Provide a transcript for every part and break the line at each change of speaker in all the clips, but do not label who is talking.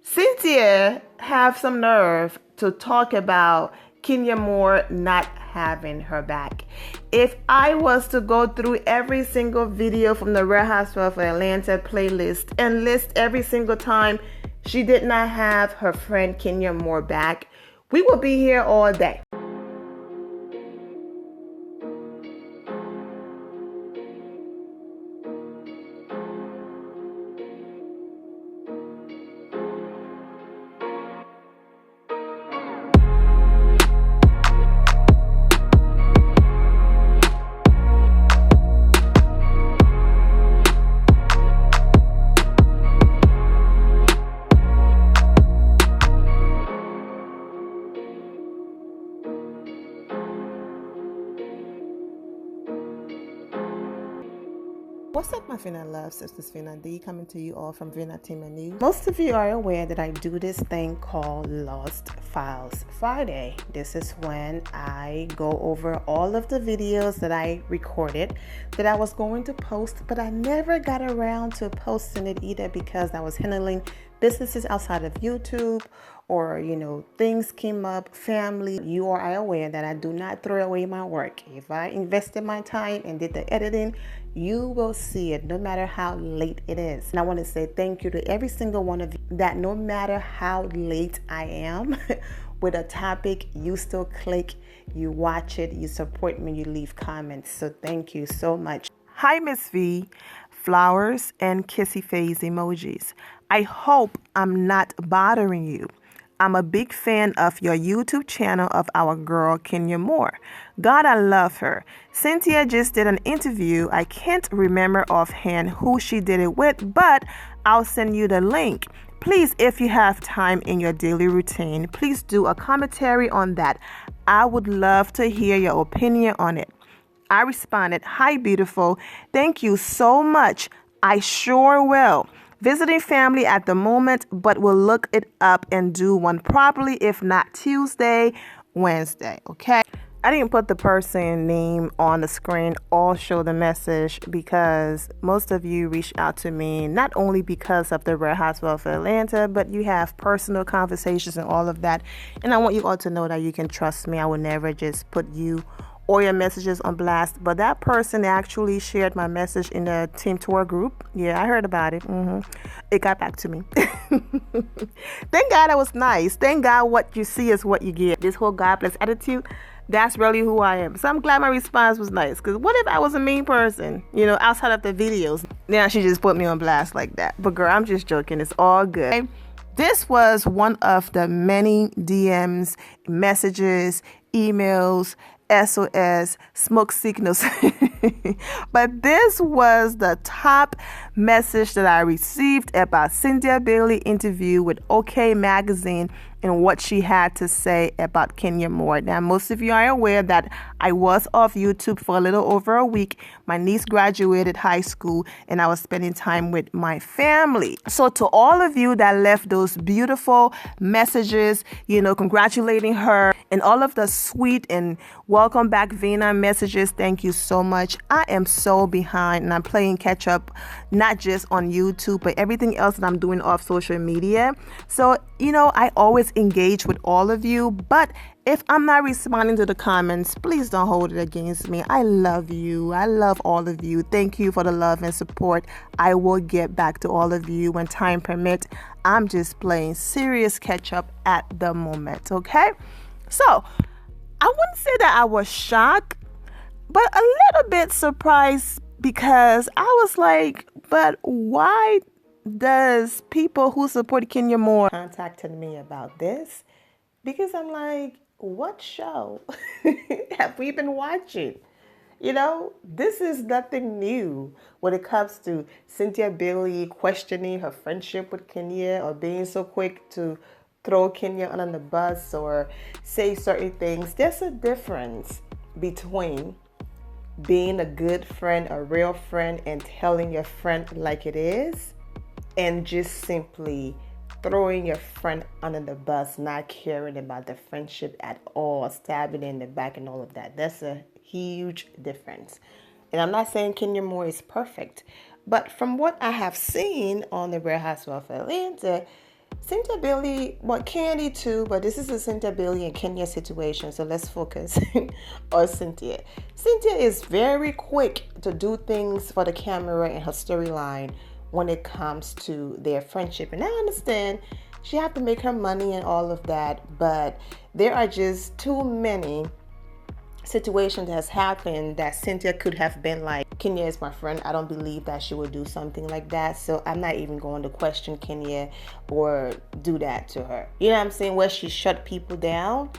Cynthia have some nerve to talk about Kenya Moore not having her back. If I was to go through every single video from the Real Housewives of Atlanta playlist and list every single time she did not have her friend Kenya Moore back, we will be here all day. What's up, my Vina loves? This is Vina D coming to you all from Vina Team News. Most of you are aware that I do this thing called Lost Files Friday. This is when I go over all of the videos that I recorded that I was going to post, but I never got around to posting it either because I was handling businesses outside of YouTube, or things came up, family. You are aware that I do not throw away my work. If I invested my time and did the editing, you will see it no matter how late it is. And I want to say thank you to every single one of you that no matter how late I am with a topic, you still click, you watch it, you support me, you leave comments. So thank you so much. Hi, Miss V. Flowers and kissy face emojis. I hope I'm not bothering you. I'm a big fan of your YouTube channel of our girl Kenya Moore. God, I love her. Cynthia just did an interview. I can't remember offhand who she did it with, but I'll send you the link. Please, if you have time in your daily routine, please do a commentary on that. I would love to hear your opinion on it. I responded, "Hi, beautiful. Thank you so much. I sure will. Visiting family at the moment, but we'll look it up and do one properly, if not Tuesday, Wednesday." Okay. I didn't put the person name on the screen or show the message because most of you reach out to me not only because of the Real Housewives of Atlanta, but you have personal conversations and all of that. And I want you all to know that you can trust me. I will never just put you or your messages on blast. But that person actually shared my message in the Team Tour group. Yeah, I heard about it. It got back to me. Thank God I was nice. Thank God what you see is what you get. This whole God bless attitude, that's really who I am. So I'm glad my response was nice. Because what if I was a mean person, outside of the videos? Now she just put me on blast like that. But girl, I'm just joking. It's all good. Okay? This was one of the many DMs, messages, emails, SOS, smoke signals. But this was the top message that I received about Cynthia Bailey interview with OK Magazine and what she had to say about Kenya Moore. Now, most of you are aware that I was off YouTube for a little over a week. My niece graduated high school and I was spending time with my family. So to all of you that left those beautiful messages, congratulating her and all of the sweet and welcome back Vina messages, thank you so much. I am so behind and I'm playing catch up, not just on YouTube, but everything else that I'm doing off social media. So, I always engage with all of you, but if I'm not responding to the comments, please don't hold it against me. I love you. I love all of you. Thank you for the love and support. I will get back to all of you when time permits. I'm just playing serious catch up at the moment, okay? So, I wouldn't say that I was shocked, but a little bit surprised because I was like, but why does people who support Kenya Moore contacted me about this? Because I'm like, what show have we been watching? This is nothing new when it comes to Cynthia Bailey questioning her friendship with Kenya or being so quick to throw Kenya under the bus or say certain things. There's a difference between being a good friend, a real friend, and telling your friend like it is, and just simply throwing your friend under the bus, not caring about the friendship at all, stabbing in the back and all of that. That's a huge difference. And I'm not saying Kenya Moore is perfect, but from what I have seen on the Real Housewives of Atlanta, Cynthia Bailey, well, Candy too, but this is a Cynthia Bailey and Kenya situation, so let's focus on Cynthia. Cynthia is very quick to do things for the camera and her storyline when it comes to their friendship. And I understand she have to make her money and all of that, but there are just too many situation that has happened that Cynthia could have been like, Kenya is my friend, I don't believe that she would do something like that, so I'm not even going to question Kenya or do that to her. You know what I'm saying? Where she shut people down,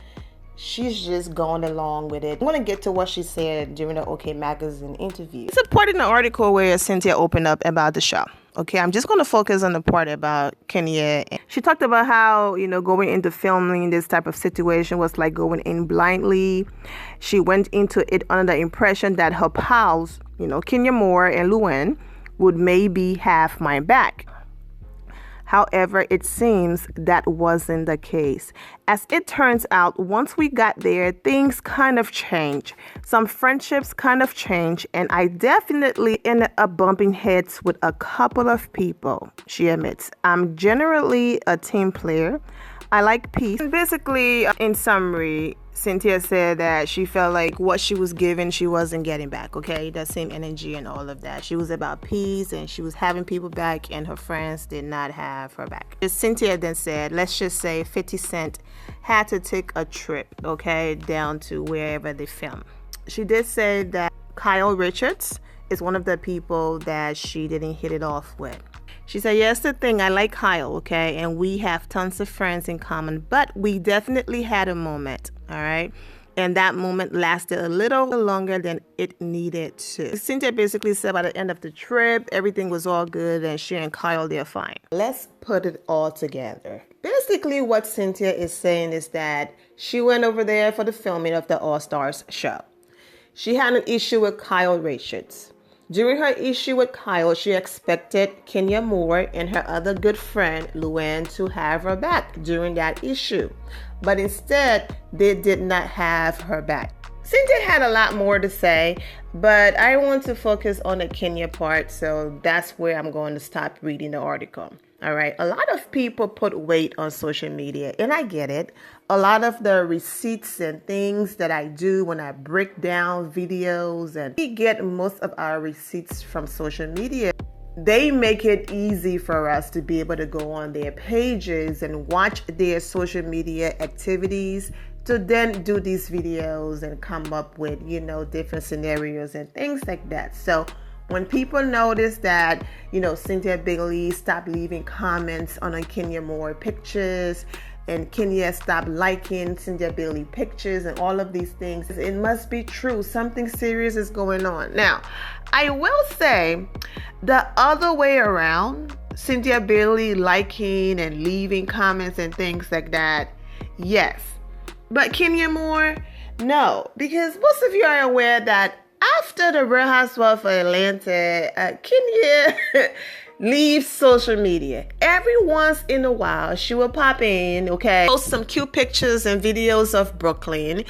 she's just going along with it. I want to get to what she said during the OK Magazine interview. It's a part in the article where Cynthia opened up about the show. Okay, I'm just going to focus on the part about Kenya. She talked about how, going into filming this type of situation was like going in blindly. She went into it under the impression that her pals, Kenya Moore and Luann, would maybe have my back. However, it seems that wasn't the case. As it turns out, once we got there, things kind of changed. Some friendships kind of changed, and I definitely ended up bumping heads with a couple of people, she admits. I'm generally a team player. I like peace. And basically, in summary, Cynthia said that she felt like what she was given, she wasn't getting back, okay? That same energy and all of that. She was about peace and she was having people back, and her friends did not have her back. Cynthia then said, let's just say 50 Cent had to take a trip, okay, down to wherever they film. She did say that Kyle Richards is one of the people that she didn't hit it off with. She said, yes, the thing, I like Kyle, okay, and we have tons of friends in common, but we definitely had a moment, all right? And that moment lasted a little longer than it needed to. Cynthia basically said by the end of the trip, everything was all good and she and Kyle, they're fine. Let's put it all together. Basically, what Cynthia is saying is that she went over there for the filming of the All Stars show. She had an issue with Kyle Richards. During her issue with Kyle, she expected Kenya Moore and her other good friend, Luann, to have her back during that issue. But instead, they did not have her back. Cynthia had a lot more to say, but I want to focus on the Kenya part, so that's where I'm going to stop reading the article. All right. A lot of people put weight on social media, and I get it. A lot of the receipts and things that I do when I break down videos, and we get most of our receipts from social media. They make it easy for us to be able to go on their pages and watch their social media activities to then do these videos and come up with, different scenarios and things like that. So when people notice that, Cynthia Bailey stopped leaving comments on Kenya Moore pictures, and Kenya stopped liking Cynthia Bailey pictures and all of these things, it must be true. Something serious is going on. Now, I will say the other way around, Cynthia Bailey liking and leaving comments and things like that, yes. But Kenya Moore, no. Because most of you are aware that after the Real Housewives of Atlanta, Kenya leaves social media. Every once in a while, she will pop in, okay, post some cute pictures and videos of Brooklyn,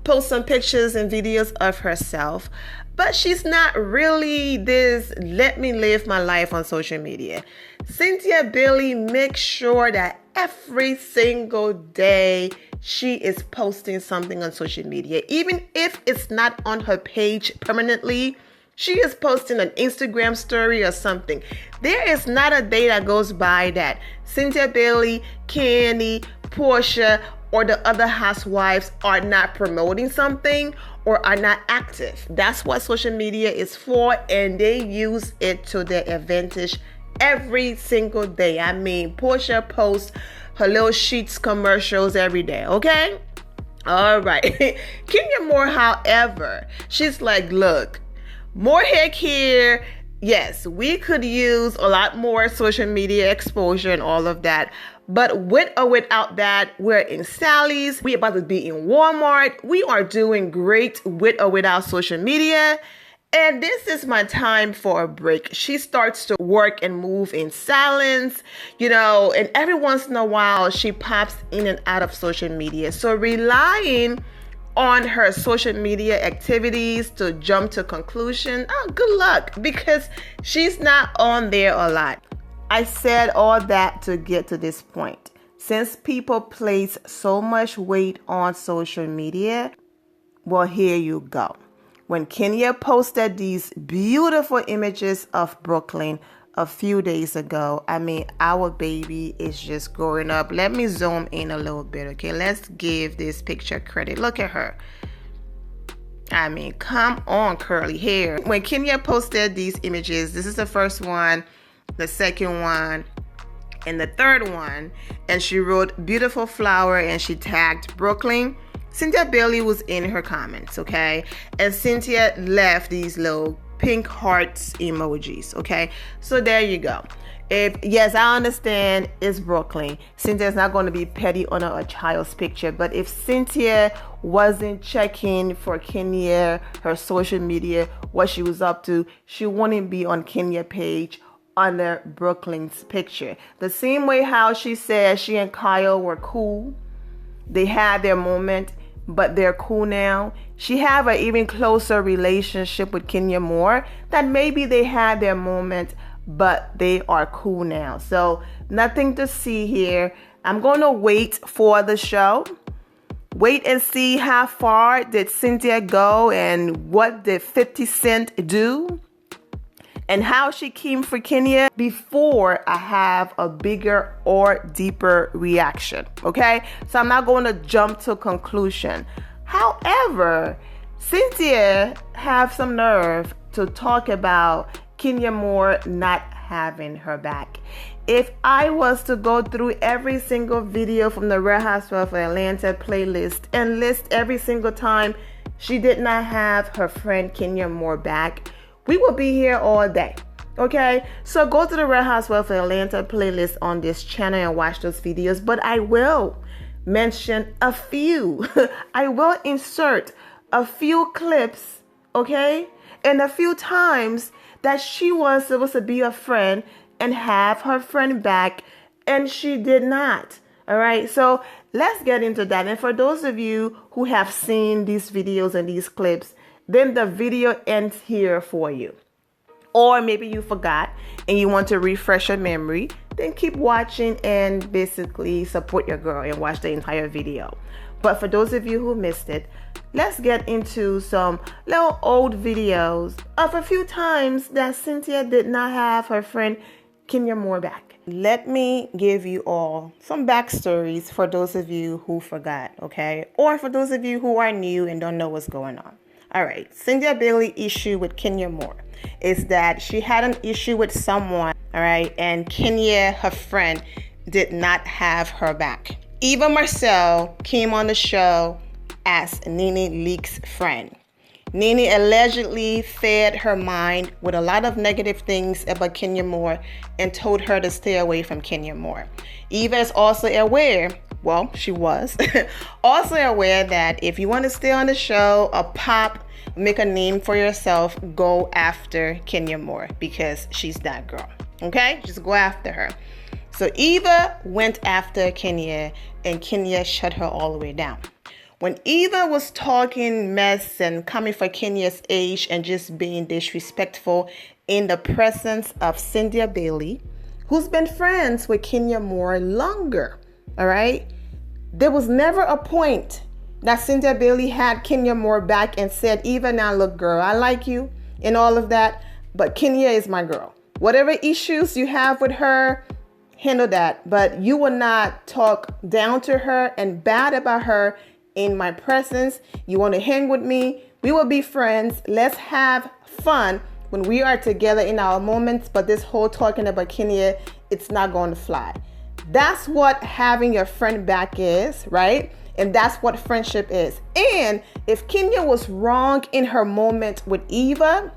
post some pictures and videos of herself, but she's not really this let me live my life on social media. Cynthia Bailey makes sure that every single day she is posting something on social media. Even if it's not on her page permanently, she is posting an Instagram story or something. There is not a day that goes by that Cynthia Bailey, Candy, Portia, or the other housewives are not promoting something or are not active. That's what social media is for, and they use it to their advantage every single day. I mean, Portia posts her little Sheets commercials every day, okay? All right. Kenya Moore, however, she's like, look, more heck here. Yes, we could use a lot more social media exposure and all of that. But with or without that, we're in Sally's. We're about to be in Walmart. We are doing great with or without social media. And this is my time for a break. She starts to work and move in silence, and every once in a while she pops in and out of social media. So relying on her social media activities to jump to conclusion, good luck, because she's not on there a lot. I said all that to get to this point. Since people place so much weight on social media, well, here you go. When Kenya posted these beautiful images of Brooklyn a few days ago, I mean, our baby is just growing up. Let me zoom in a little bit, okay? Let's give this picture credit. Look at her. I mean, come on, curly hair. When Kenya posted these images, this is the first one, the second one, and the third one, and she wrote beautiful flower and she tagged Brooklyn. Cynthia Bailey was in her comments, okay? And Cynthia left these little pink hearts emojis, okay? So there you go. Yes, I understand it's Brooklyn. Cynthia's not going to be petty on a child's picture, but if Cynthia wasn't checking for Kenya, her social media, what she was up to, she wouldn't be on Kenya page under Brooklyn's picture. The same way how she said she and Kyle were cool. They had their moment, but they're cool now. She have an even closer relationship with Kenya Moore, that maybe they had their moment, but they are cool now. So nothing to see here. I'm going to wait for the show. Wait and see how far did Cynthia go and what did 50 Cent do and how she came for Kenya before I have a bigger or deeper reaction, okay? So I'm not going to jump to conclusion. However, Cynthia have some nerve to talk about Kenya Moore not having her back. If I was to go through every single video from the Real Housewives of Atlanta playlist and list every single time she did not have her friend Kenya Moore back, we will be here all day, okay? So go to the Real Housewives of Atlanta playlist on this channel and watch those videos, but I will mention a few. I will insert a few clips, okay? And a few times that she was supposed to be a friend and have her friend back, and she did not, all right? So let's get into that. And for those of you who have seen these videos and these clips, then the video ends here for you. Or maybe you forgot and you want to refresh your memory, then keep watching and basically support your girl and watch the entire video. But for those of you who missed it, let's get into some little old videos of a few times that Cynthia did not have her friend Kenya Moore back. Let me give you all some backstories for those of you who forgot, okay? Or for those of you who are new and don't know what's going on. All right, Cynthia Bailey issue with Kenya Moore is that she had an issue with someone, all right, and Kenya, her friend, did not have her back. Eva Marcel came on the show as Nene Leak's friend. Nene allegedly fed her mind with a lot of negative things about Kenya Moore and told her to stay away from Kenya Moore. Eva is also aware, well, she was also aware that if you want to stay on the show or pop, make a name for yourself, go after Kenya Moore because she's that girl. Okay? Just go after her. So Eva went after Kenya and Kenya shut her all the way down. When Eva was talking mess and coming for Kenya's age and just being disrespectful in the presence of Cynthia Bailey, who's been friends with Kenya Moore longer, all right? There was never a point that Cynthia Bailey had Kenya Moore back and said, Eva, now look, girl, I like you and all of that, but Kenya is my girl. Whatever issues you have with her, handle that. But you will not talk down to her and bad about her in my presence. You want to hang with me? We will be friends. Let's have fun when we are together in our moments. But this whole talking about Kenya, it's not going to fly. That's what having your friend back is, right? And that's what friendship is. And if Kenya was wrong in her moment with Eva,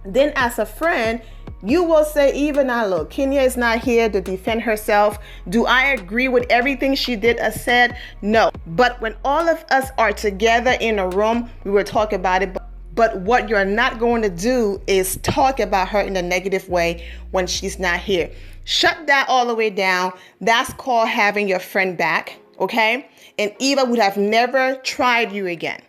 then as a friend, you will say, Eva, now look, Kenya is not here to defend herself. Do I agree with everything she did or said? No. But when all of us are together in a room, we will talk about it. But what you're not going to do is talk about her in a negative way when she's not here. Shut that all the way down. That's called having your friend back, okay? And Eva would have never tried you again.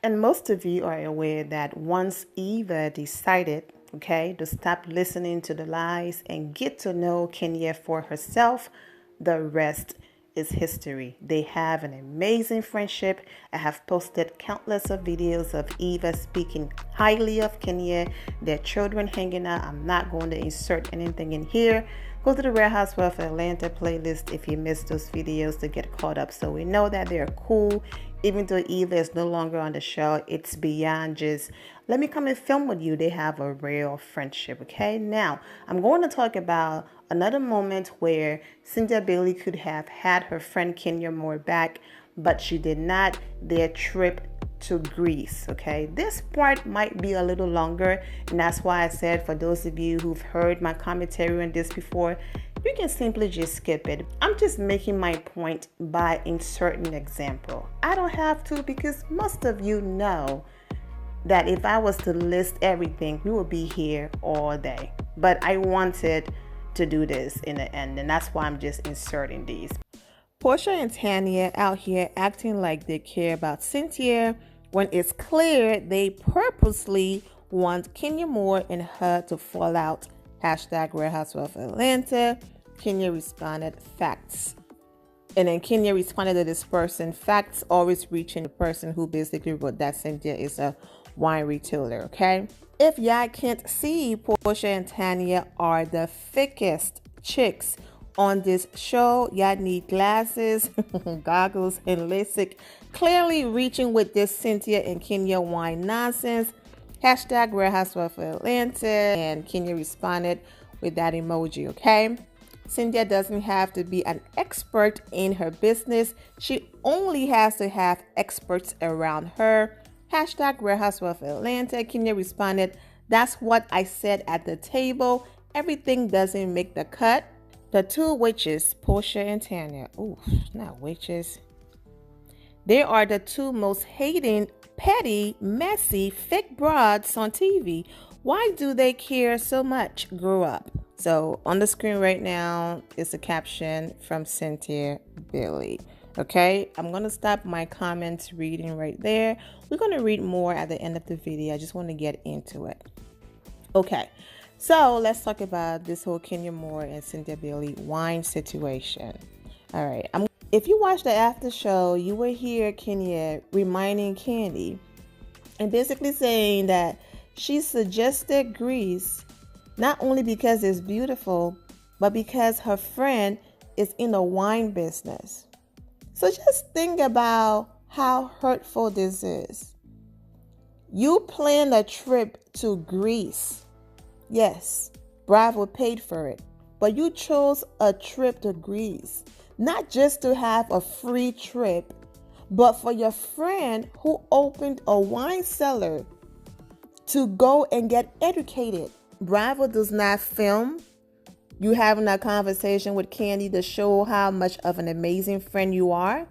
And most of you are aware that once Eva decided okay? To stop listening to the lies and get to know Kenya for herself. The rest is history. They have an amazing friendship. I have posted countless of videos of Eva speaking highly of Kenya, their children hanging out. I'm not going to insert anything in here. Go to the Real Housewives of Atlanta playlist if you missed those videos to get caught up. So we know that they're cool. Even though Eva is no longer on the show, it's beyond just, let me come and film with you. They have a real friendship, okay? Now, I'm going to talk about another moment where Cynthia Bailey could have had her friend Kenya Moore back, but she did not. Their trip to Greece, okay? This part might be a little longer, and that's why I said, for those of you who've heard my commentary on this before, you can simply just skip it. I'm just making my point by inserting an example. I don't have to, because most of you know that if I was to list everything, we would be here all day. But I wanted to do this in the end, and that's why I'm just inserting these. Portia and Tanya out here acting like they care about Cynthia when it's clear they purposely want Kenya Moore and her to fall out. Hashtag Real Housewives of Atlanta. Kenya responded, facts. And then Kenya responded to this person, facts always reaching the person who basically wrote that Cynthia is a wine retailer, okay? If y'all can't see, Portia and Tanya are the thickest chicks on this show. Y'all need glasses, goggles, and LASIK. Clearly reaching with this Cynthia and Kenya wine nonsense. Hashtag Real Housewives of Atlanta. And Kenya responded with that emoji, okay? Cynthia doesn't have to be an expert in her business. She only has to have experts around her. Hashtag Real Housewives of Atlanta. Kenya responded, that's what I said at the table. Everything doesn't make the cut. The two witches, Portia and Tanya. Ooh, not witches. They are the two most hating, petty, messy, fake broads on TV. Why do they care so much? Grow up. So on the screen right now is a caption from Cynthia Bailey. Okay, I'm going to stop my comments reading right there. We're going to read more at the end of the video. I just want to get into it. Okay, so let's talk about this whole Kenya Moore and Cynthia Bailey wine situation. All right, if you watched the after show, you will hear Kenya reminding Candy and basically saying that she suggested Greece not only because it's beautiful, but because her friend is in the wine business. So just think about how hurtful this is. You planned a trip to Greece. Yes, Bravo paid for it, but you chose a trip to Greece, not just to have a free trip, but for your friend who opened a wine cellar to go and get educated. Bravo does not film you having a conversation with Candy to show how much of an amazing friend you are.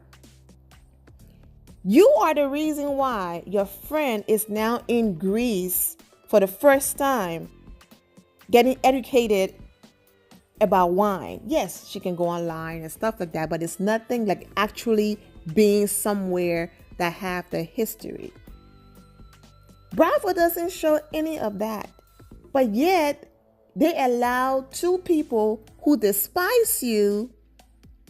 You are the reason why your friend is now in Greece for the first time, getting educated about wine. Yes, she can go online and stuff like that, but it's nothing like actually being somewhere that have the history. Bravo doesn't show any of that. But yet, they allow two people who despise you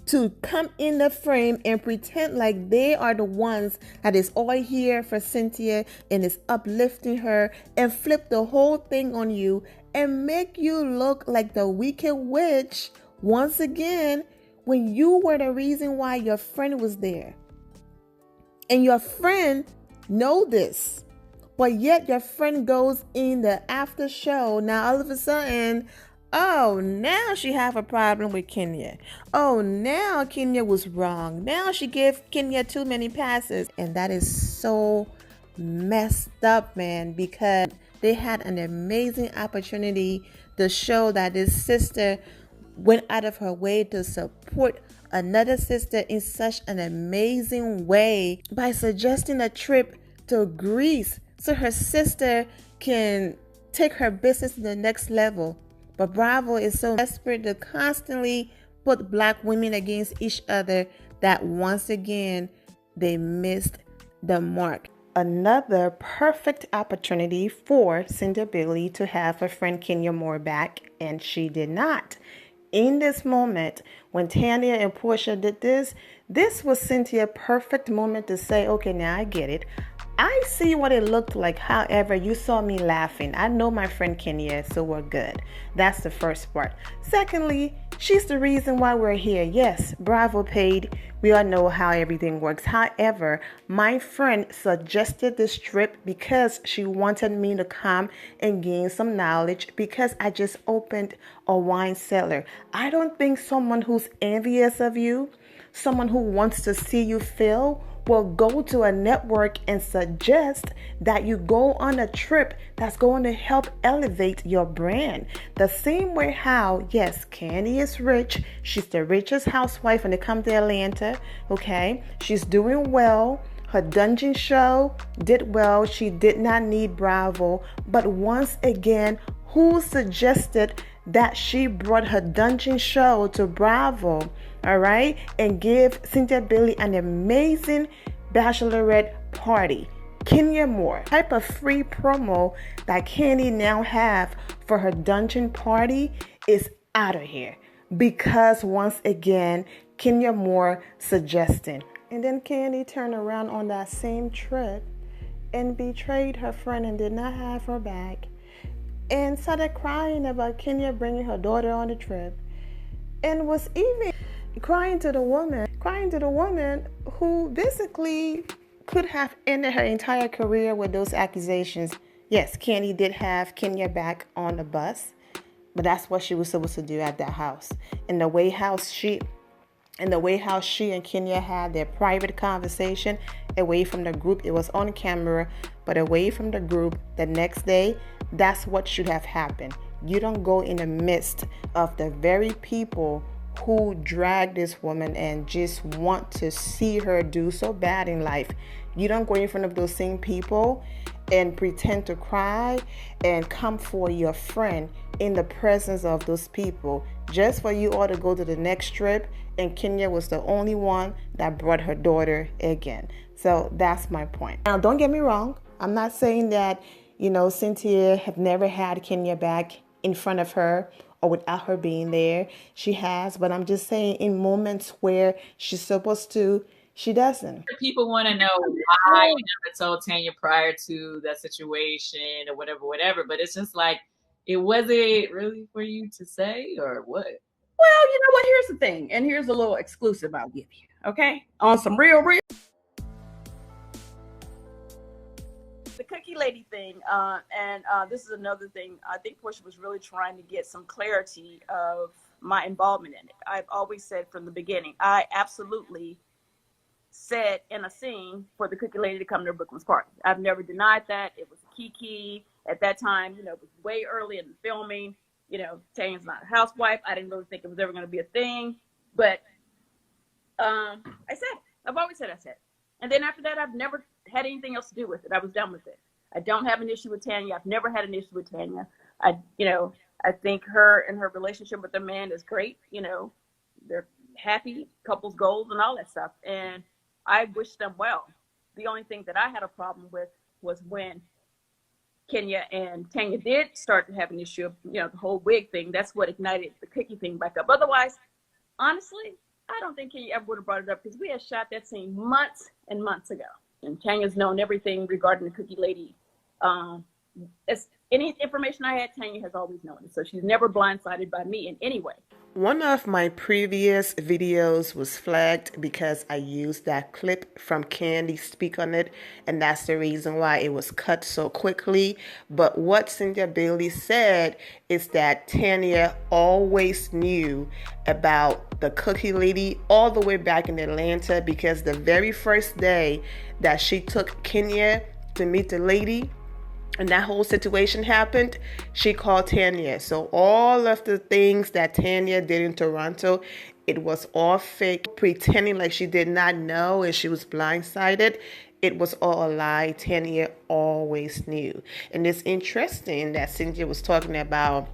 to come in the frame and pretend like they are the ones that is all here for Cynthia and is uplifting her, and flip the whole thing on you and make you look like the wicked witch once again, when you were the reason why your friend was there. And your friend know this. But yet your friend goes in the after show. Now all of a sudden, oh, now she have a problem with Kenya. Oh, now Kenya was wrong. Now she gave Kenya too many passes. And that is so messed up, man, because they had an amazing opportunity to show that this sister went out of her way to support another sister in such an amazing way by suggesting a trip to Greece so her sister can take her business to the next level. But Bravo is so desperate to constantly put black women against each other that once again they missed the mark. another perfect opportunity for Cynthia Bailey to have her friend Kenya Moore back, and she did not. In this moment, when Tanya and Portia did this was Cynthia's perfect moment to say, okay, now I get it. I see what it looked like. However, you saw me laughing. I know my friend Kenya, so we're good. That's the first part. Secondly, she's the reason why we're here. Yes, Bravo paid. We all know how everything works. However, my friend suggested this trip because she wanted me to come and gain some knowledge because I just opened a wine cellar. I don't think someone who's envious of you, someone who wants to see you fail, will go to a network and suggest that you go on a trip that's going to help elevate your brand. The same way how, yes, Candy is rich. She's the richest housewife when it comes to Atlanta, okay? She's doing well. Her dungeon show did well. She did not need Bravo. But once again, who suggested that she brought her dungeon show to Bravo, all right, and give Cynthia Bailey an amazing bachelorette party? Kenya Moore. Type of free promo that Candy now have for her dungeon party is out of here because once again, Kenya Moore suggesting. And then Candy turned around on that same trip and betrayed her friend and did not have her back, and started crying about Kenya bringing her daughter on the trip, and was even crying to the woman who basically could have ended her entire career with those accusations. Yes, Candy did have Kenya back on the bus, but that's what she was supposed to do at that house. And the way how she and Kenya had their private conversation away from the group, it was on camera, but away from the group the next day, that's what should have happened. You don't go in the midst of the very people who drag this woman and just want to see her do so bad in life. You don't go in front of those same people and pretend to cry and come for your friend in the presence of those people just for you all to go to the next trip, and Kenya was the only one that brought her daughter again. So that's my point. Now, don't get me wrong. I'm not saying that, Cynthia have never had Kenya back in front of her or without her being there. She has, but I'm just saying in moments where she's supposed to, she doesn't.
People want to know why you never told Tanya prior to that situation or whatever. But it's just like, it wasn't really for you to say, or what?
Well, you know what? Here's the thing, and here's a little exclusive I'll give you, okay? On some real. The cookie lady thing, and this is another thing. I think Portia was really trying to get some clarity of my involvement in it. I've always said from the beginning, I absolutely said in a scene for the cookie lady to come to Brooklyn's party. I've never denied that. It was Kiki at that time. It was way early in the filming. Tanya's not a housewife. I didn't really think it was ever going to be a thing, but I said, I've always said I said. And then after that, I've never had anything else to do with it. I was done with it. I don't have an issue with Tanya. I've never had an issue with Tanya. I think her and her relationship with the man is great. They're happy, couples goals and all that stuff. And I wish them well. The only thing that I had a problem with was when Kenya and Tanya did start to have an issue of, the whole wig thing. That's what ignited the cookie thing back up. Otherwise, honestly, I don't think Kenya ever would have brought it up because we had shot that scene months and months ago. And Tanya's known everything regarding the cookie lady. Any information I had, Tanya has always known it. So she's never blindsided by me in any way.
One of my previous videos was flagged because I used that clip from Candy Speak on It, and that's the reason why it was cut so quickly. But what Cynthia Bailey said is that Tanya always knew about the cookie lady all the way back in Atlanta, because the very first day that she took Kenya to meet the lady, and that whole situation happened, she called Tanya. So all of the things that Tanya did in Toronto, it was all fake, pretending like she did not know and she was blindsided. It was all a lie. Tanya always knew. And it's interesting that Cynthia was talking about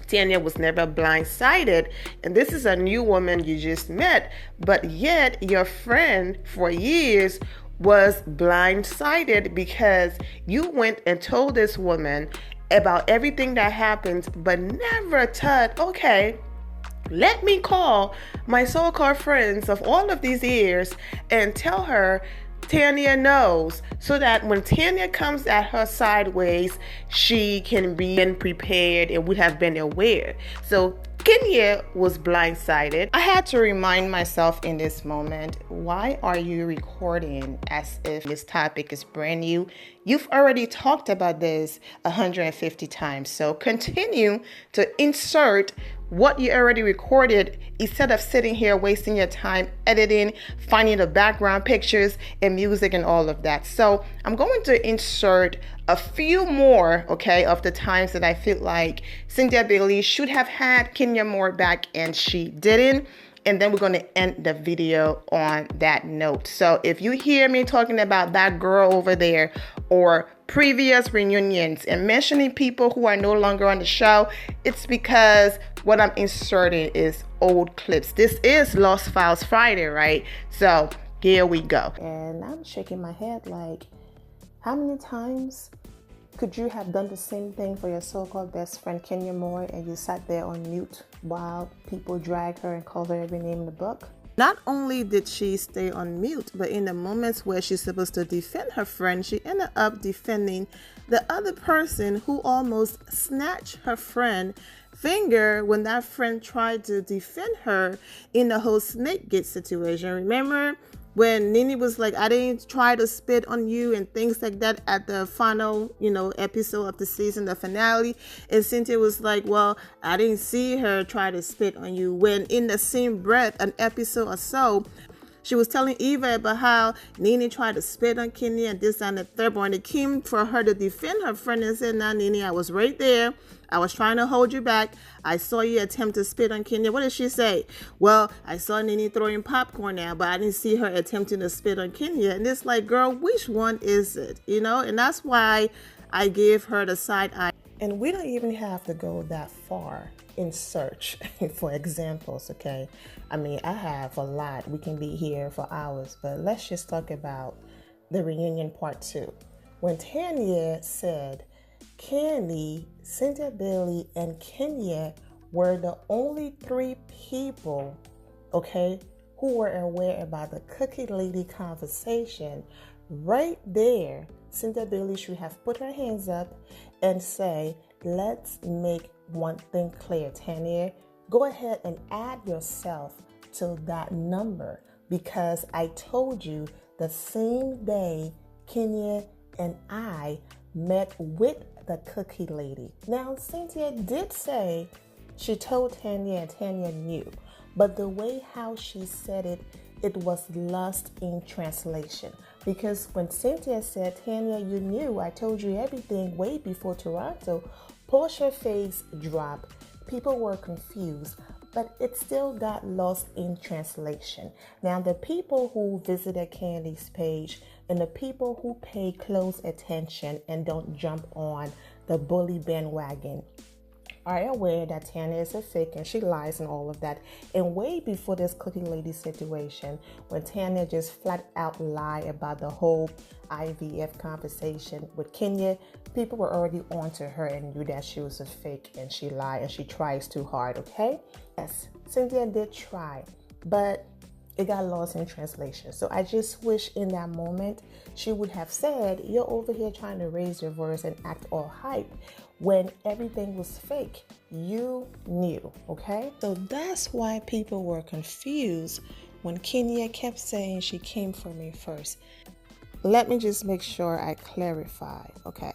Tanya was never blindsided, and this is a new woman you just met, but yet your friend for years was blindsided because you went and told this woman about everything that happened, but never thought, okay, let me call my so-called friends of all of these years and tell her Tanya knows, so that when Tanya comes at her sideways, she can be prepared and would have been aware. So Kenya was blindsided. I had to remind myself in this moment, why are you recording as if this topic is brand new? You've already talked about this 150 times. So continue to insert what you already recorded instead of sitting here wasting your time editing, finding the background pictures and music and all of that. So I'm going to insert a few more, okay, of the times that I feel like Cynthia Bailey should have had Kenya Moore back and she didn't. And then we're going to end the video on that note. So if you hear me talking about that girl over there or previous reunions and mentioning people who are no longer on the show, it's because what I'm inserting is old clips. This is Lost Files Friday, right? So here we go. And I'm shaking my head like, how many times could you have done the same thing for your so-called best friend Kenya Moore and you sat there on mute while people drag her and call her every name in the book? Not only did she stay on mute, but in the moments where she's supposed to defend her friend, she ended up defending the other person who almost snatched her friend finger when that friend tried to defend her in the whole Snakegate situation. Remember when Nene was like, I didn't try to spit on you and things like that at the final, episode of the season, the finale. And Cynthia was like, well, I didn't see her try to spit on you. When in the same breath, an episode or so, she was telling Eva about how Nene tried to spit on Kenya and this and the third. But when it came for her to defend her friend and said, nah, Nene, I was right there. I was trying to hold you back. I saw you attempt to spit on Kenya. What did she say? Well, I saw Nene throwing popcorn now, but I didn't see her attempting to spit on Kenya. And it's like, girl, which one is it? And that's why I gave her the side eye. And we don't even have to go that far in search for examples, okay? I mean, I have a lot. We can be here for hours, but let's just talk about the reunion part 2. When Tanya said Candy, Cynthia Bailey, and Kenya were the only 3 people, okay, who were aware about the Cookie Lady conversation, right there, Cynthia Bailey should have put her hands up and say, let's make one thing clear, Tanya. Go ahead and add yourself to that number because I told you the same day Kenya and I met with the Cookie Lady. Now, Cynthia did say she told Tanya and Tanya knew, but the way how she said it, it was lost in translation. Because when Cynthia said, Tanya, you knew, I told you everything way before Toronto, Portia's face dropped. People were confused, but it still got lost in translation. Now, the people who visited Candy's page and the people who pay close attention and don't jump on the bully bandwagon are aware that Tanya is a fake and she lies and all of that. And way before this Cookie Lady situation, when Tanya just flat out lied about the whole IVF conversation with Kenya, people were already onto her and knew that she was a fake and she lied and she tries too hard, okay? Yes, Cynthia did try, but it got lost in translation. So I just wish in that moment she would have said, you're over here trying to raise your voice and act all hype when everything was fake. You knew, okay? So that's why people were confused when Kenya kept saying she came for me first. Let me just make sure I clarify, okay?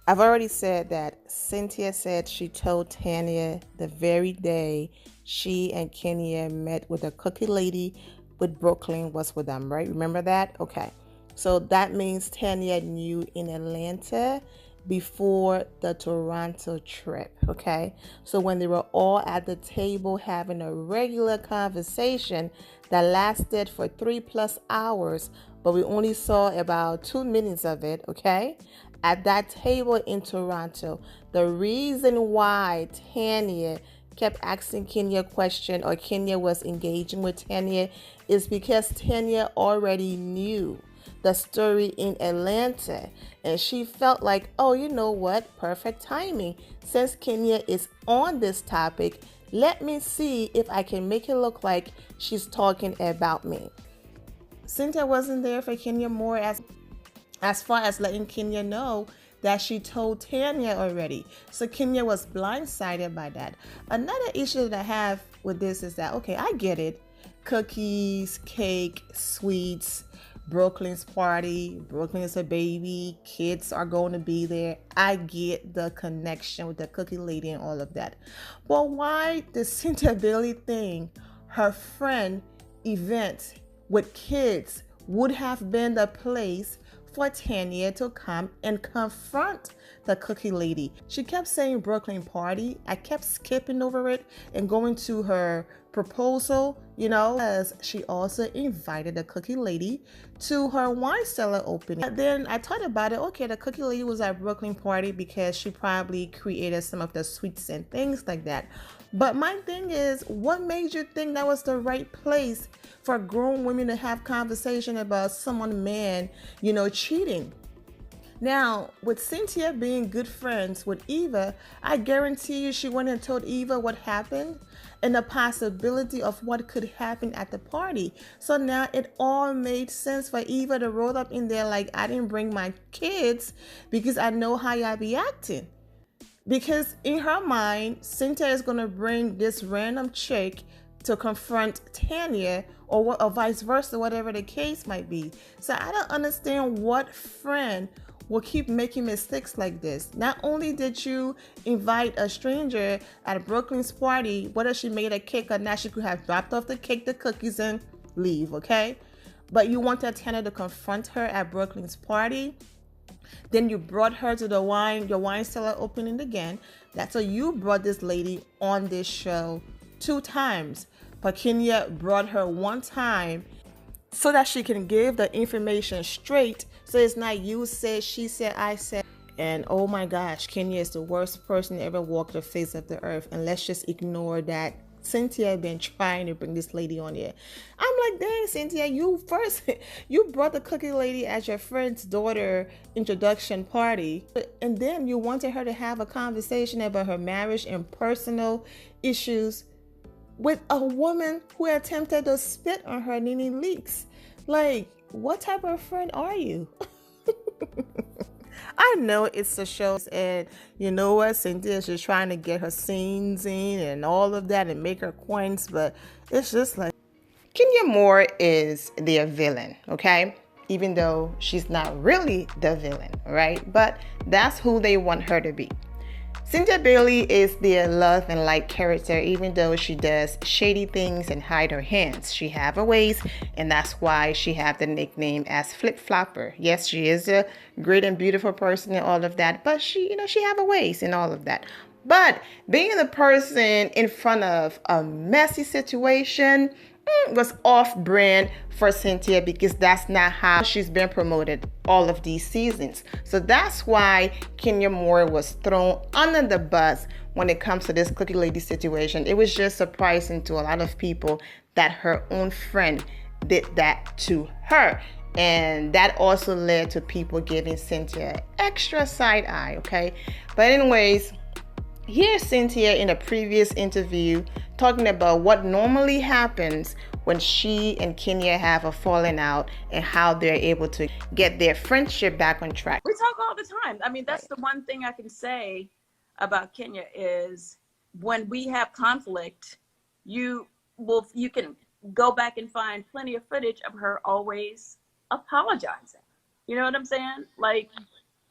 I've already said that Cynthia said she told Tanya the very day she and Kenya met with the Cookie Lady with Brooklyn was with them, right? Remember that? Okay. So that means Tanya knew in Atlanta before the Toronto trip, okay? So when they were all at the table having a regular conversation that lasted for 3+ hours, but we only saw about 2 minutes of it, okay? At that table in Toronto, the reason why Tanya kept asking Kenya a question or Kenya was engaging with Tanya is because Tanya already knew the story in Atlanta. And she felt like, oh, you know what? Perfect timing. Since Kenya is on this topic, let me see if I can make it look like she's talking about me. Cynthia wasn't there for Kenya Moore as far as letting Kenya know that she told Tanya already. So Kenya was blindsided by that. Another issue that I have with this is that, okay, I get it. Cookies, cake, sweets, Brooklyn's party, Brooklyn is a baby, kids are going to be there. I get the connection with the cookie lady and all of that. But why the Cynthia Bailey thing, her friend event with kids would have been the place for Tanya to come and confront the cookie lady. She kept saying Brooklyn party. I kept skipping over it and going to her proposal, as she also invited the cookie lady to her wine cellar opening. And then I thought about it. Okay, the cookie lady was at Brooklyn party because she probably created some of the sweets and things like that. But my thing is, what made you think that was the right place for grown women to have conversation about someone man, cheating? Now, with Cynthia being good friends with Eva, I guarantee you she went and told Eva what happened and the possibility of what could happen at the party. So now it all made sense for Eva to roll up in there like, I didn't bring my kids because I know how y'all be acting. Because in her mind, Cynthia is going to bring this random chick to confront Tanya or vice versa, whatever the case might be. So I don't understand what friend will keep making mistakes like this. Not only did you invite a stranger at Brooklyn's party, whether she made a cake or not, she could have dropped off the cake, the cookies, and leave, okay? But you wanted Tanya to confront her at Brooklyn's party. Then you brought her to your wine cellar opening again. That's so you brought this lady on this show 2 times. But Kenya brought her 1 time so that she can give the information straight. So it's not you said, she said, I said. And oh my gosh, Kenya is the worst person to ever walk the face of the earth. And let's just ignore that. Cynthia had been trying to bring this lady on here. I'm like, dang, Cynthia, you brought the cookie lady at your friend's daughter introduction party. And then you wanted her to have a conversation about her marriage and personal issues with a woman who attempted to spit on her Nene Leakes. Like, what type of friend are you? I know it's a show, and you know what? Cynthia's just trying to get her scenes in and all of that and make her coins, but it's just like Kenya Moore is the villain, okay? Even though she's not really the villain, right? But that's who they want her to be. Cynthia Bailey is the love and light character, even though she does shady things and hide her hands. She have her ways, and that's why she have the nickname as Flip Flopper. Yes, she is a great and beautiful person and all of that, but she have her ways and all of that. But being the person in front of a messy situation was off-brand for Cynthia, because that's not how she's been promoted all of these seasons. So that's why Kenya Moore was thrown under the bus when it comes to this cookie lady situation. It was just surprising to a lot of people that her own friend did that to her. And that also led to people giving Cynthia extra side eye, okay? But anyways, here's Cynthia in a previous interview talking about what normally happens when she and Kenya have a falling out and how they're able to get their friendship back on track.
We talk all the time. I mean, that's the one thing I can say about Kenya is when we have conflict, you can go back and find plenty of footage of her always apologizing. You know what I'm saying? Like,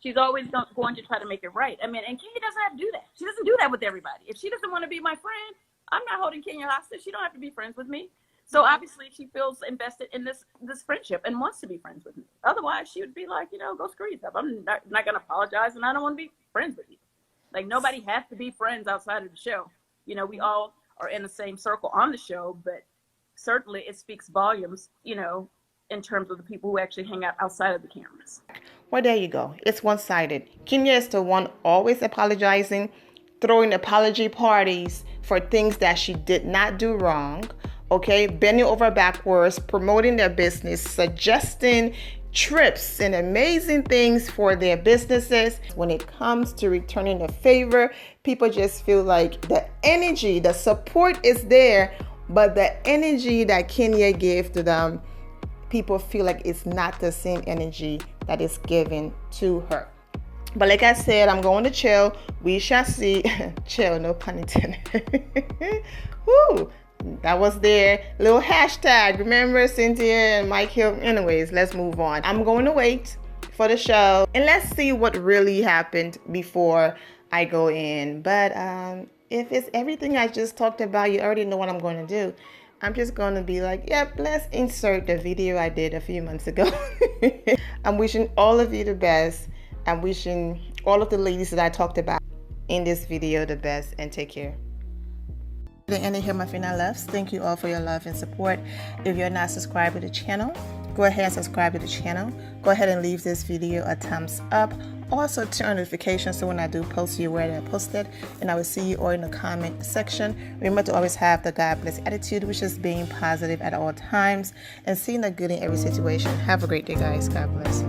she's always going to try to make it right. I mean, and Kenya doesn't have to do that. She doesn't do that with everybody. If she doesn't want to be my friend, I'm not holding Kenya hostage. She don't have to be friends with me. So obviously she feels invested in this friendship and wants to be friends with me. Otherwise, she would be like, go screw yourself. I'm not going to apologize, and I don't want to be friends with you. Like, nobody has to be friends outside of the show. We all are in the same circle on the show, but certainly it speaks volumes, in terms of the people who actually hang out outside of the cameras.
Well, there you go. It's one-sided. Kenya is the one always apologizing, throwing apology parties for things that she did not do wrong, okay? Bending over backwards, promoting their business, suggesting trips and amazing things for their businesses. When it comes to returning the favor, people just feel like the energy, the support is there, but the energy that Kenya gave to them, people feel like it's not the same energy that is given to her. But like I said, I'm going to chill. We shall see. Chill, no pun intended. Woo! That was their little hashtag. Remember Cynthia and Mike Hill? Anyways, let's move on. I'm going to wait for the show and let's see what really happened before I go in. But if it's everything I just talked about, you already know what I'm going to do. I'm just going to be like, yep, let's insert the video I did a few months ago. I'm wishing all of you the best. I'm wishing all of the ladies that I talked about in this video the best, and take care. The end of here, my final loves. Thank you all for your love and support. If you're not subscribed to the channel, go ahead and subscribe to the channel. Go ahead and leave this video a thumbs up. Also turn on notifications so when I do post, you're aware that I posted. And I will see you all in the comment section. Remember to always have the God bless attitude, which is being positive at all times and seeing the good in every situation. Have a great day, guys. God bless.